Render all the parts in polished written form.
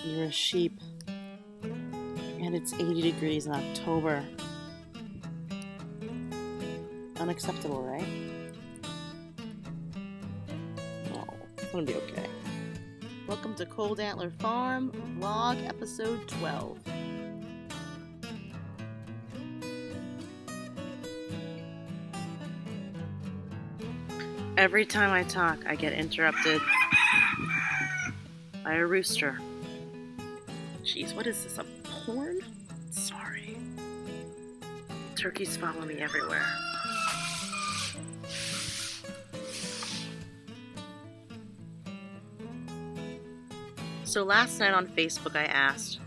You're a sheep, and it's 80 degrees in October. Unacceptable, right? Oh, it's gonna be okay. Welcome to Cold Antler Farm, vlog episode 12. Every time I talk, I get interrupted by a rooster. Jeez, what is this, a porn? Sorry. Turkeys follow me everywhere. So last night on Facebook I asked,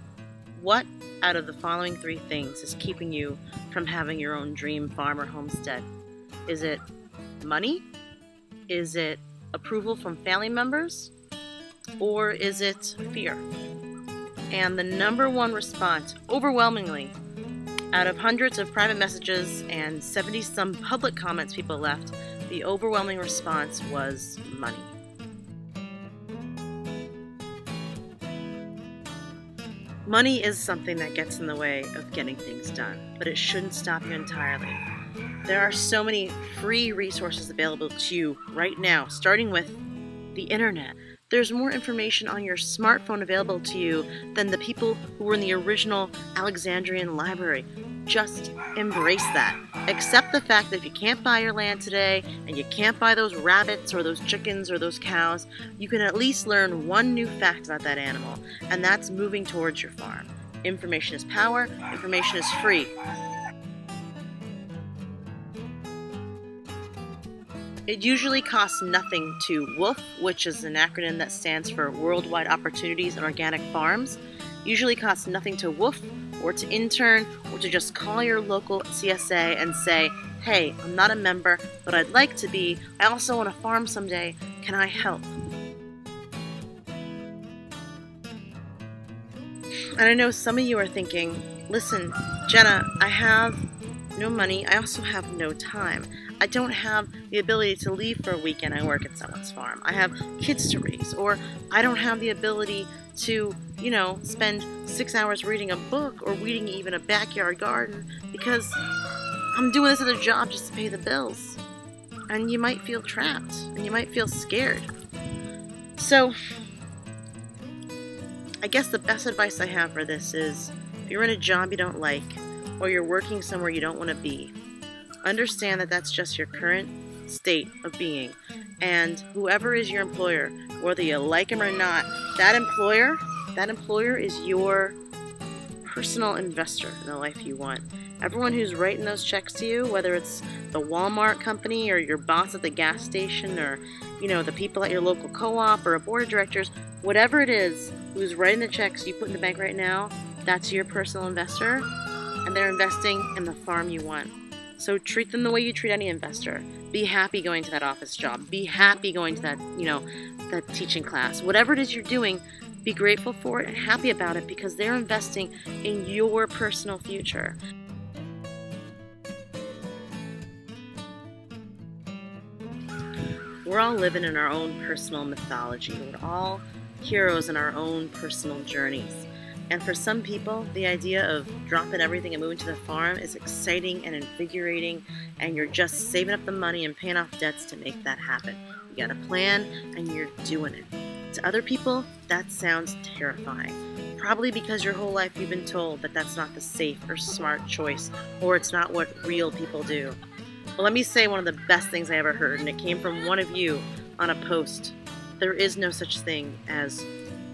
what out of the following three things is keeping you from having your own dream farm or homestead? Is it money? Is it approval from family members? Or is it fear? And the number one response, overwhelmingly, out of hundreds of private messages and 70-some public comments people left, the overwhelming response was money. Money is something that gets in the way of getting things done, but it shouldn't stop you entirely. There are so many free resources available to you right now, starting with the internet. There's more information on your smartphone available to you than the people who were in the original Alexandrian library. Just embrace that. Accept the fact that if you can't buy your land today, and you can't buy those rabbits or those chickens or those cows, you can at least learn one new fact about that animal, and that's moving towards your farm. Information is power, information is free. It usually costs nothing to WOOF, which is an acronym that stands for Worldwide Opportunities in Organic Farms. Usually costs nothing to WOOF, or to intern, or to just call your local CSA and say, hey, I'm not a member, but I'd like to be. I also want to farm someday. Can I help? And I know some of you are thinking, listen, Jenna, I have no money. I also have no time. I don't have the ability to leave for a weekend and work at someone's farm. I have kids to raise, or I don't have the ability to, spend 6 hours reading a book or weeding even a backyard garden because I'm doing this other job just to pay the bills. And you might feel trapped, and you might feel scared. So, I guess the best advice I have for this is, if you're in a job you don't like, or you're working somewhere you don't want to be, understand that that's just your current state of being. And whoever is your employer, whether you like him or not, that employer is your personal investor in the life you want. Everyone who's writing those checks to you, whether it's the Walmart company or your boss at the gas station or, the people at your local co-op or a board of directors, whatever it is who's writing the checks you put in the bank right now, that's your personal investor, and they're investing in the farm you want. So treat them the way you treat any investor. Be happy going to that office job. Be happy going to that, that teaching class. Whatever it is you're doing, be grateful for it and happy about it because they're investing in your personal future. We're all living in our own personal mythology. We're all heroes in our own personal journeys. And for some people, the idea of dropping everything and moving to the farm is exciting and invigorating, and you're just saving up the money and paying off debts to make that happen. You got a plan, and you're doing it. To other people, that sounds terrifying. Probably because your whole life you've been told that that's not the safe or smart choice, or it's not what real people do. Well, let me say one of the best things I ever heard, and it came from one of you on a post. There is no such thing as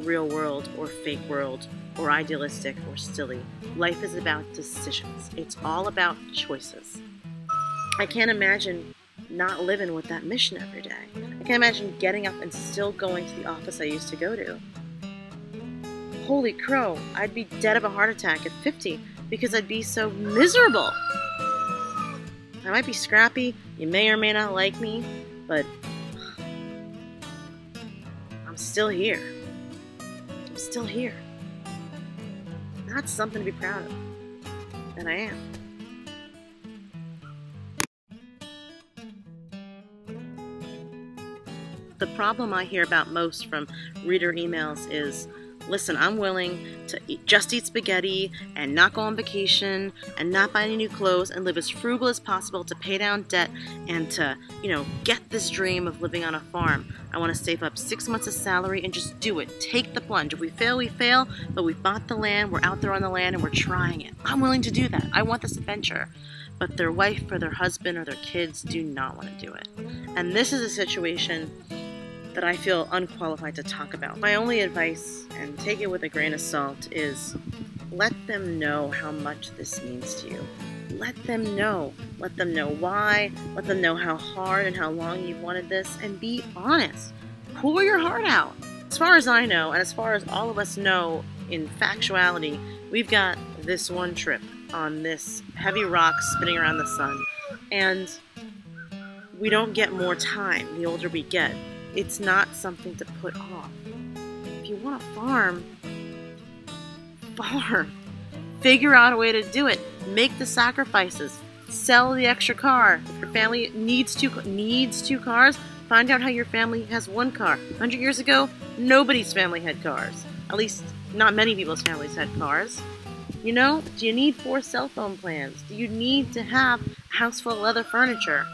real world or fake world, or idealistic or silly. Life is about decisions. It's all about choices. I can't imagine not living with that mission every day. I can't imagine getting up and still going to the office I used to go to. Holy crow, I'd be dead of a heart attack at 50 because I'd be so miserable. I might be scrappy, you may or may not like me, but I'm still here. I'm still here. That's something to be proud of. And I am. The problem I hear about most from reader emails is, listen, I'm willing to just eat spaghetti and not go on vacation and not buy any new clothes and live as frugal as possible to pay down debt and to, get this dream of living on a farm. I want to save up 6 months of salary and just do it. Take the plunge. If we fail, we fail, but we've bought the land, we're out there on the land, and we're trying it. I'm willing to do that. I want this adventure. But their wife or their husband or their kids do not want to do it. And this is a situation that I feel unqualified to talk about. My only advice, and take it with a grain of salt, is let them know how much this means to you. Let them know. Let them know why. Let them know how hard and how long you've wanted this, and be honest. Pour your heart out. As far as I know, and as far as all of us know in factuality, we've got this one trip on this heavy rock spinning around the sun, and we don't get more time the older we get. It's not something to put off. If you want to farm. Figure out a way to do it. Make the sacrifices. Sell the extra car. If your family needs two cars, find out how your family has one car. 100 years ago, nobody's family had cars. At least, not many people's families had cars. Do you need 4 cell phone plans? Do you need to have a house full of leather furniture?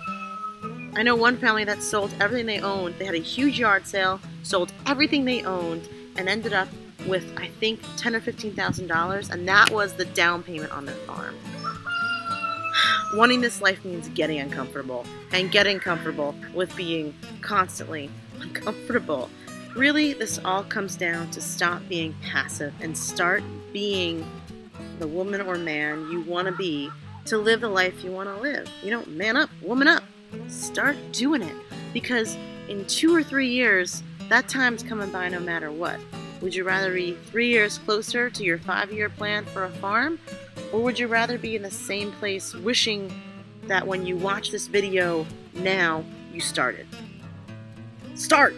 I know one family that sold everything they owned. They had a huge yard sale, sold everything they owned, and ended up with, I think, $10,000 or $15,000, and that was the down payment on their farm. Wanting this life means getting uncomfortable, and getting comfortable with being constantly uncomfortable. Really, this all comes down to stop being passive and start being the woman or man you want to be to live the life you want to live. Man up, woman up. Start doing it, because in 2 or 3 years, that time's coming by no matter what. Would you rather be 3 years closer to your 5-year plan for a farm, or would you rather be in the same place wishing that when you watch this video now, you started? Start!